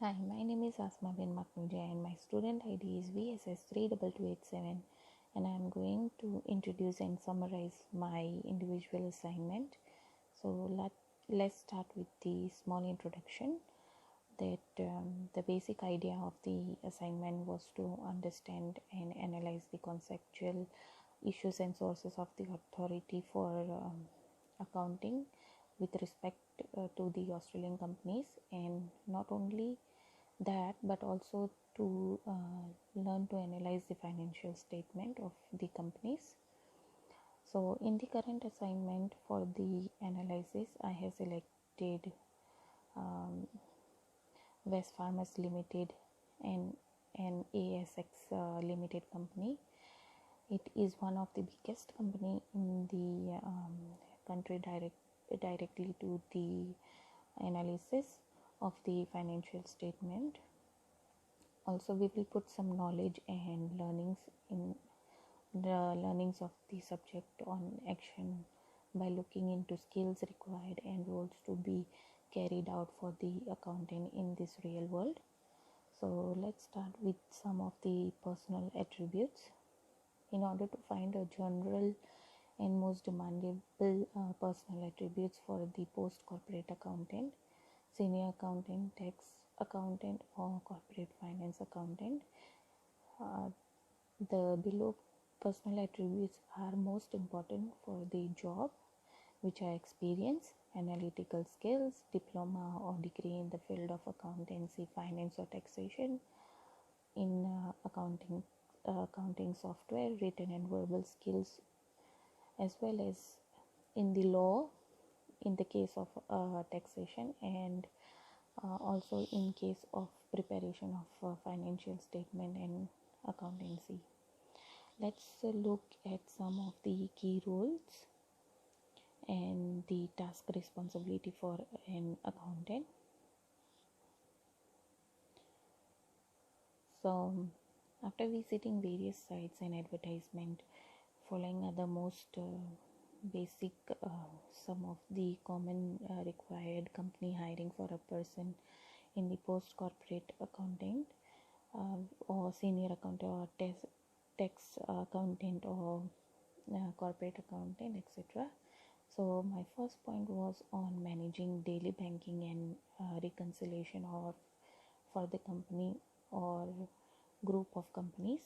Hi, my name is Asma bin Maknuja and my student ID is VSS32287, and I am going to introduce and summarize my individual assignment. So let's start with the small introduction. The basic idea of the assignment was to understand and analyze the conceptual issues and sources of the authority for accounting with respect to the Australian companies, and not only that but also to learn to analyze the financial statement of the companies. So in the current assignment for the analysis, I have selected um, Wesfarmers Limited and an ASX Limited company. It is one of the biggest company in the country, directly to the analysis of the financial statement. Also, we will put some knowledge and learnings of the subject on action by looking into skills required and roles to be carried out for the accountant in this real world. So let's start with some of the personal attributes. In order to find a general and most demandable personal attributes for the post corporate accountant, senior accountant, tax accountant, or corporate finance accountant, uh, the below personal attributes are most important for the job, which are experience, analytical skills, diploma or degree in the field of accountancy, finance, or taxation, in accounting software, written and verbal skills, as well as in the law in the case of taxation, and also in case of preparation of financial statement and accountancy. Let's look at some of the key roles and the task responsibility for an accountant. So after visiting various sites and advertisement, following are the most basic some of the common required company hiring for a person in the post corporate accountant, or senior accountant, or tax accountant, or corporate accountant, etc. So my first point was on managing daily banking and reconciliation or for the company or group of companies.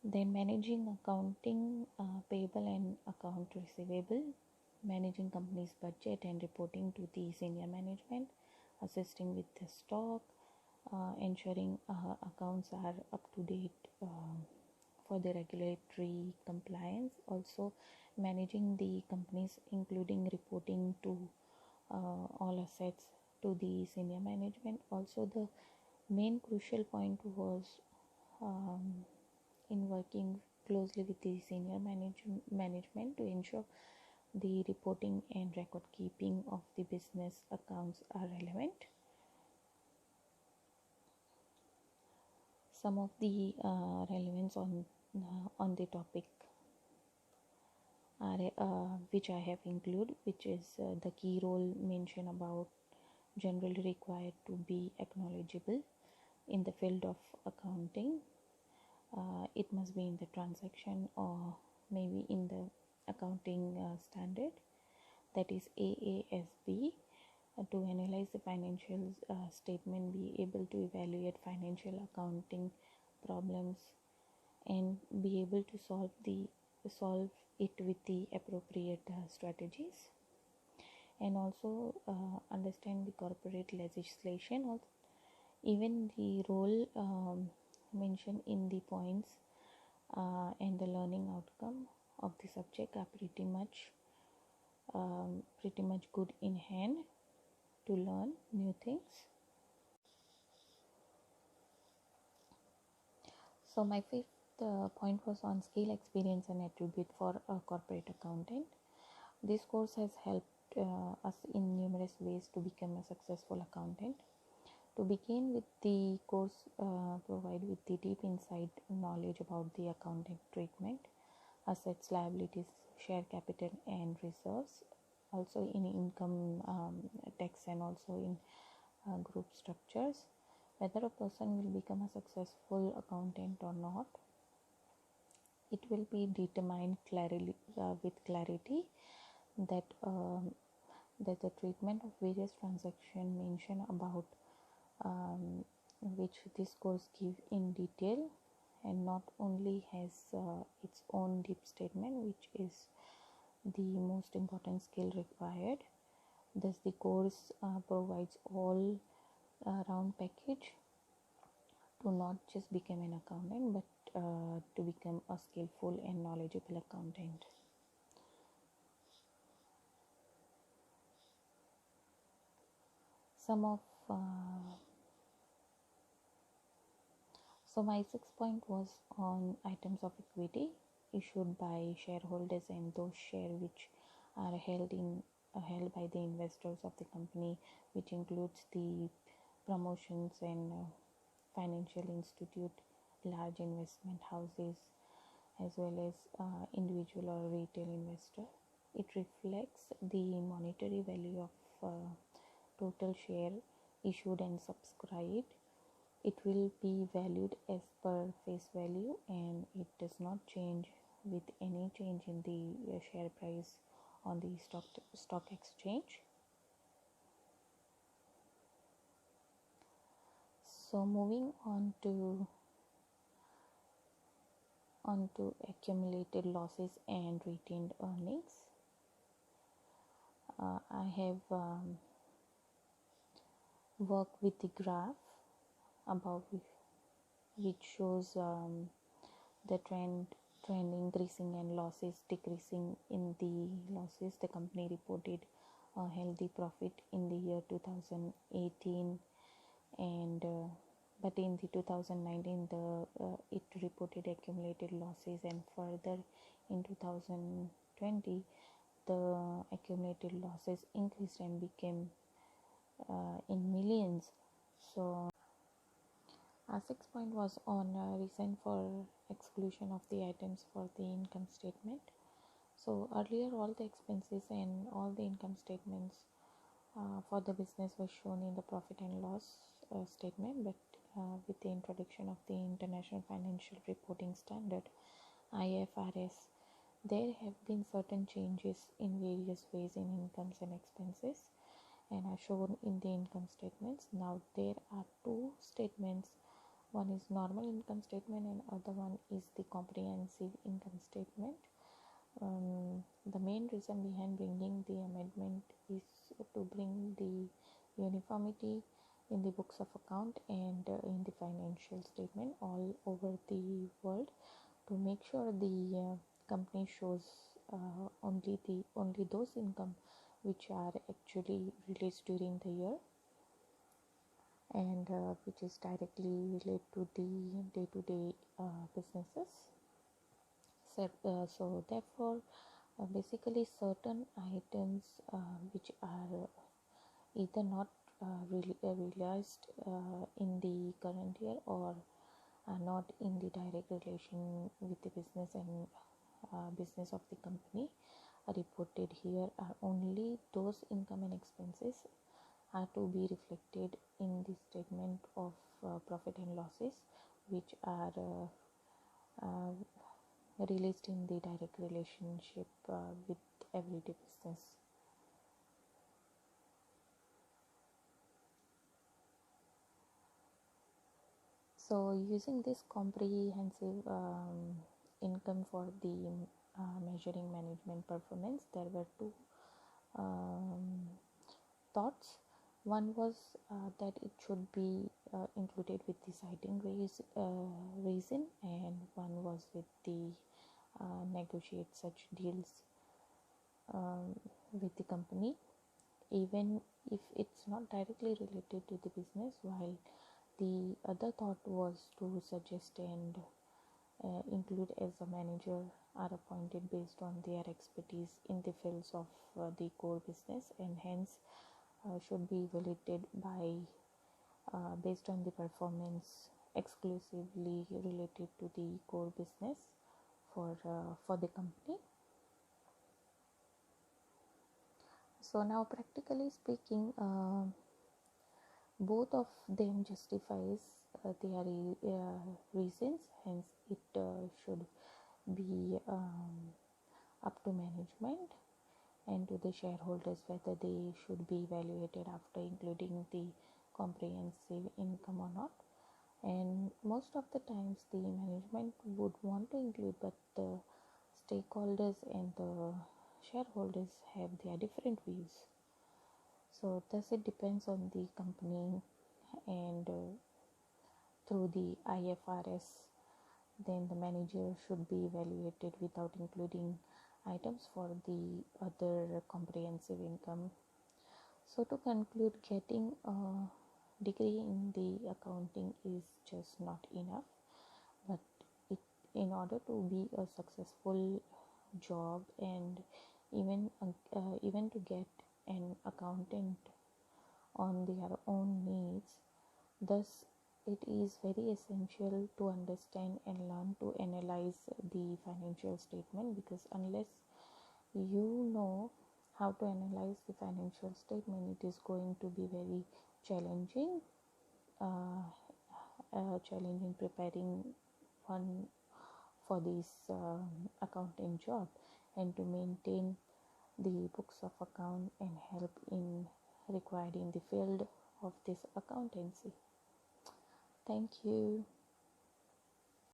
Then managing accounting payable and account receivable, managing company's budget and reporting to the senior management, assisting with the stock, ensuring accounts are up to date for the regulatory compliance, also managing the companies, including reporting to all assets to the senior management. Also, the main crucial point was um, in working closely with the senior management to ensure the reporting and record keeping of the business accounts are relevant. Some of the relevance on the topic are which I have included, which is the key role mentioned about generally required to be acknowledgeable in the field of accounting. It must be in the transaction or maybe in the accounting standard, that is AASB, to analyze the financial statement, be able to evaluate financial accounting problems, and be able to solve it with the appropriate strategies, and also understand the corporate legislation. Also, even the role mentioned in the points and the learning outcome of the subject are pretty much good in hand to learn new things. So my fifth point was on skill, experience, and attribute for a corporate accountant. This course has helped us in numerous ways to become a successful accountant. To begin with, the course provide with the deep insight knowledge about the accounting treatment, assets, liabilities, share capital, and reserves. Also in income tax, and also in group structures. Whether a person will become a successful accountant or not, it will be determined with clarity that that the treatment of various transactions mentioned about, which this course give in detail, and not only has its own deep statement, which is the most important skill required. Thus the course provides all round package to not just become an accountant, but to become a skillful and knowledgeable accountant. Some of So my sixth point was on items of equity issued by shareholders and those shares which are held by the investors of the company, which includes the promotions and financial institute, large investment houses, as well as individual or retail investor. It reflects the monetary value of total share issued and subscribed. It will be valued as per face value, and it does not change with any change in the share price on the stock exchange. So moving on to accumulated losses and retained earnings. I have worked with the graph above, which shows the trend increasing and losses decreasing. In the losses, the company reported a healthy profit in the year 2018, and but in the 2019 it reported accumulated losses, and further in 2020 the accumulated losses increased and became in millions. So our sixth point was on reason for exclusion of the items for the income statement. So earlier all the expenses and all the income statements for the business was shown in the profit and loss statement, but with the introduction of the International Financial Reporting Standard IFRS, there have been certain changes in various ways in incomes and expenses, and are shown in the income statements. Now there are two statements. One is normal income statement and other one is the comprehensive income statement. The main reason behind bringing the amendment is to bring the uniformity in the books of account and in the financial statement all over the world, to make sure the company shows only those income which are actually released during the year, and which is directly related to the day-to-day businesses. So therefore basically certain items which are either not realized in the current year or are not in the direct relation with the business and business of the company are reported here, are only those income and expenses are to be reflected in the statement of profit and losses, which are released in the direct relationship with everyday business. So using this comprehensive income for the measuring management performance, there were two thoughts. One was that it should be included with the citing reason, and one was with the negotiate such deals with the company, even if it's not directly related to the business, while the other thought was to suggest and include as a manager are appointed based on their expertise in the fields of the core business, and hence should be evaluated by based on the performance exclusively related to the core business for the company. So now practically speaking, Both of them justifies their reasons, hence it should be up to management and to the shareholders whether they should be evaluated after including the comprehensive income or not. And most of the times the management would want to include, but the stakeholders and the shareholders have their different views. So thus it depends on the company, and through the IFRS, then the manager should be evaluated without including items for the other comprehensive income. So to conclude, getting a degree in the accounting is just not enough, but it, in order to be a successful job, and even to get an accountant on their own needs, thus it is very essential to understand and learn to analyze the financial statement, because unless you know how to analyze the financial statement, it is going to be very challenging challenging preparing one for this accounting job, and to maintain the books of account and help in required in the field of this accountancy. Thank you.